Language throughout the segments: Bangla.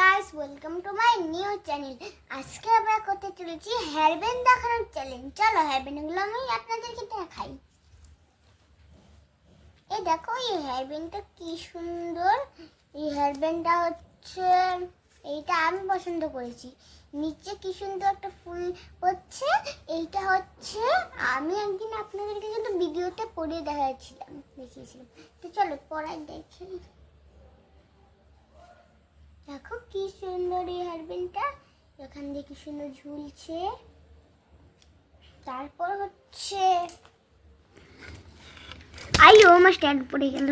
Guys, welcome to my new channel. আজকে আমরা করতে চলেছি হেয়ার ব্যান্ড দেখানোর চ্যালেঞ্জ। চলো হেয়ার ব্যান্ডগুলো আমি আপনাদেরকে দেখাই। এই দেখো, এই হেয়ার ব্যান্ডটা কি সুন্দর। এই হেয়ার ব্যান্ডটা হচ্ছে এইটা আমি পছন্দ করেছি। নিচে কি সুন্দর একটা ফুল হচ্ছে। এইটা হচ্ছে আমি একদিন আপনাদেরকে কিন্তু ভিডিওতে পরিয়ে দেখিয়েছিলাম। তো চলো পরাই দেখি। দেখো কি সুন্দর এই হেয়ার ব্যান্ডটা, এখান দিয়ে কি সুন্দর ঝুলছে। তারপর হচ্ছে আমার স্ট্যান্ড পড়ে গেল।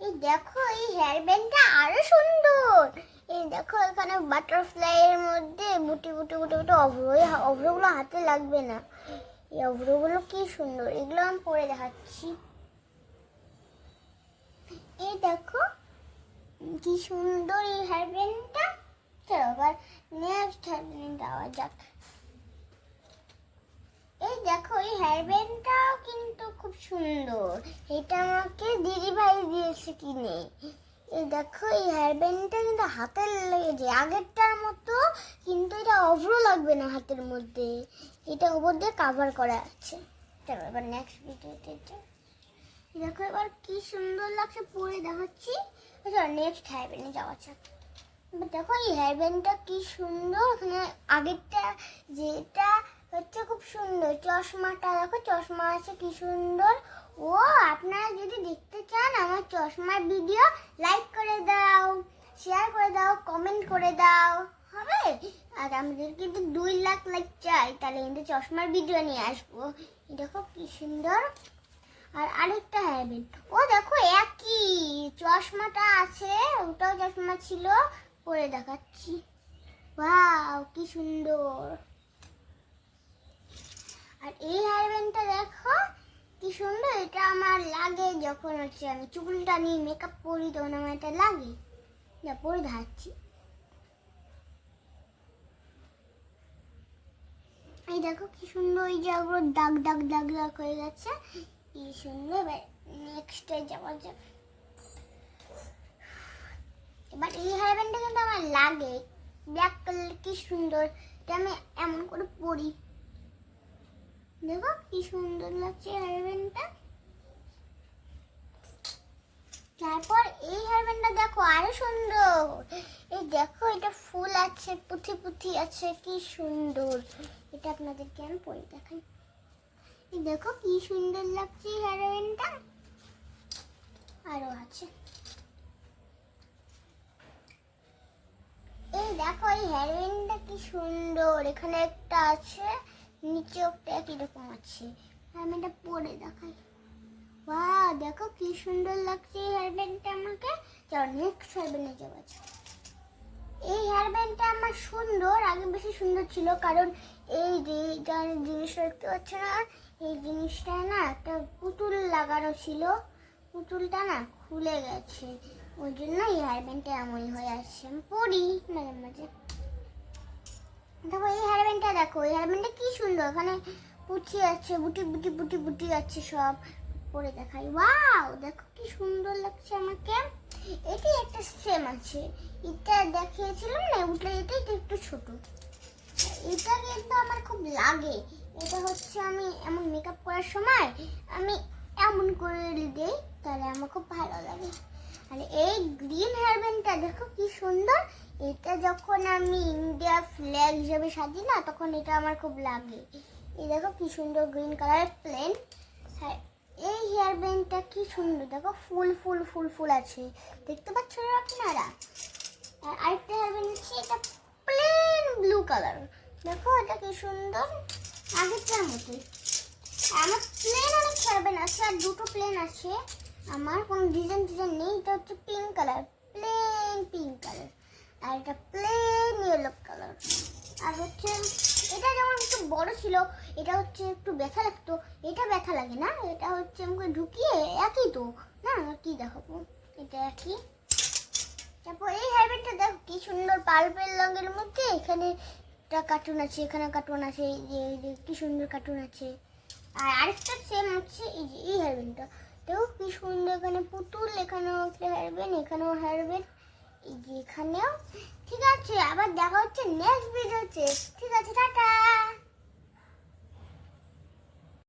এই দেখো, এই হেয়ার ব্যান্ডটা আরো সুন্দর। এই দেখো, এখানে বাটারফ্লাই এর মধ্যে বুটি বুটি বুটি বুটি অভ্রগুলো হাতে লাগবে না। এই অভ্রগুলো কি সুন্দর, এগুলো আমি পরে দেখাচ্ছি। এই দেখো কি সুন্দর এই হেয়ার ব্যান্ডটা। চলো এবার নেক্সট হেয়ার ব্যান্ড দেওয়া যাক। এই দেখো, এই হেয়ার ব্যান্ডটাও কিন্তু খুব সুন্দর। এটা আমাকে দিদি ভাই দিয়েছে কিনে। এই দেখো, এই হেয়ার ব্যান্ডটা কিন্তু হাতে লেগেছে আগেরটার মতো, কিন্তু এটা অভ্র লাগবে না হাতের মধ্যে। এটা উপর দিয়ে কাভার করা আছে। চলো এবার নেক্সট ভিডিওতে দেখো, এবার কি সুন্দর লাগছে পরে দেখাচ্ছি। নেক্সট হেয়ার ব্যান্ডে যাওয়া যাক। দেখো, এই হেয়ার ব্যান্ডটা কি সুন্দর। এখানে আগেরটা যেটা হচ্ছে খুব সুন্দর, চশমাটা দেখো, চশমা আছে কি সুন্দর। ও আপনারা যদি দেখতে চান আমার চশমার ভিডিও, লাইক করে দাও, শেয়ার করে দাও, কমেন্ট করে দাও, হবে। আর আমাদের কিন্তু 2 লাখ লাইক চাই, তাহলে কিন্তু চশমার ভিডিও নিয়ে আসবো। দেখো কি সুন্দর। আর আরেকটা হেয়ার ব্যান্ড, ও দেখো একই চশমাটা আছে, ওটাও চশমা ছিল, পরে দেখাচ্ছি। ওয়াও কি সুন্দর। আর এই হেয়ার ব্যান্ডটা দেখো কি সুন্দর। এটা আমার লাগে যখন হচ্ছে আমি চুলটা নিয়ে মেকআপ করি, তখন আমার এটা লাগে। যা পরে দেখাচ্ছি। এই দেখো কি সুন্দর, এই জায়গাগুলো দাগ দাগ দাগ দাগ হয়ে গেছে, কি সুন্দর। এবার নেক্সটে যাওয়া যাবে। এবার এই হেয়ার ব্যান্ডটা কিন্তু আমার লাগে, ব্ল্যাক কালার, কি সুন্দর। এটা আমি এমন করে পরি, দেখো কি সুন্দর লাগছে হেয়ার ব্যান্ডটা। তারপর এই হেয়ার ব্যান্ডটা দেখো আরো সুন্দর। এই দেখো, এটা ফুল আছে, পুঁথি পুঁথি আছে, কি সুন্দর। এটা আপনাদেরকে আমি পরে দেখাই। এই দেখো কি সুন্দর লাগছে হেয়ার ব্যান্ডটা। আরো আছে। এই দেখো, এই হেয়ার ব্যান্ডটা কি সুন্দর। এখানে একটা আছে, নিচে একটা একই রকম আছে। আমি এটা পরে দেখাই। বাহ, দেখো কি সুন্দর লাগছে এই হেয়ার ব্যান্ডটা আমাকে। চলো নেক্সট হেয়ার ব্যান্ডে যাওয়া যাক। এই হেয়ার ব্যান্ডটা আমার সুন্দর, আগে বেশি সুন্দর ছিল, কারণ এই যে জিনিসটা দেখতে পাচ্ছ না, এই জিনিসটা না একটা পুতুল লাগানো ছিল, পুতুলটা না খুলে গেছে, ওই জন্য এই হেয়ার ব্যান্ডটা এমনই হয়ে আসছে। আমি পরি মাঝে মাঝে। দেখো এই হেয়ার ব্যান্ডটা দেখো, এই হেয়ার ব্যান্ডটা কি সুন্দর। এখানে পুঁথি আছে, বুটি বুটি বুটি বুটি আছে সব, পরে দেখাই। ওয়াও দেখো কি সুন্দর লাগছে আমাকে। এটি একটা সেম আছে, এটা দেখিয়েছিলাম না, ওটা এটা একটু ছোট। এটা কিন্তু আমার খুব লাগে। এটা হচ্ছে আমি এমন মেকআপ করার সময় আমি এমন করে দিই, তাহলে আমার খুব ভালো লাগে। আর এই গ্রিন হেয়ার ব্যান্ডটা দেখো কি সুন্দর। এটা যখন আমি ইন্ডিয়া ফ্ল্যাগ হিসেবে সাজি না, তখন এটা আমার খুব লাগে। এই দেখো কি সুন্দর গ্রিন কালারের প্লেন। হ্যাঁ, এই হেয়ার ব্যান্ডটা কি সুন্দর, দেখো ফুল ফুল ফুল ফুল আছে, দেখতে পাচ্ছ আপনারা। আর আরেকটা হেয়ার ব্যান্ড আছে, এটা প্লেন ব্লু কালার। দেখো এটা কি সুন্দর, আগেরটার মতোই। আমার প্লেন অনেক হেয়ার ব্যান্ড আছে, আর দুটো প্লেন আছে, আমার কোনো ডিজাইন ডিজাইন নেই। এটা হচ্ছে pink colour, plain pink colour. আর এটা প্লেন ইয়েলো কালার। আর হচ্ছে এটা যেমন একটু বড় ছিল, এটা হচ্ছে একটু ব্যথা লাগতো, এটা ব্যথা লাগে না, এটা হচ্ছে আমাকে ঢুকিয়ে একই তো না, কি দেখাবো, এটা একই। তারপর এই হেয়ার ব্যান্ডটা দেখো কি সুন্দর, পার্পল রঙের মধ্যে এখানে একটা কার্টুন আছে, এখানে কার্টুন আছে, এই যে কি সুন্দর কার্টুন আছে। আর আরেকটা সেম হচ্ছে এই যে এই হেয়ার ব্যান্ডটা, দেখো কি সুন্দর, এখানে পুতুল, এখানেও হারবেন, এখানেও হারবেন, এই যে এখানেও। ঠিক আছে, আবার দেখা হচ্ছে নেক্সট ভিডিওতে। ঠিক আছে, টাটা।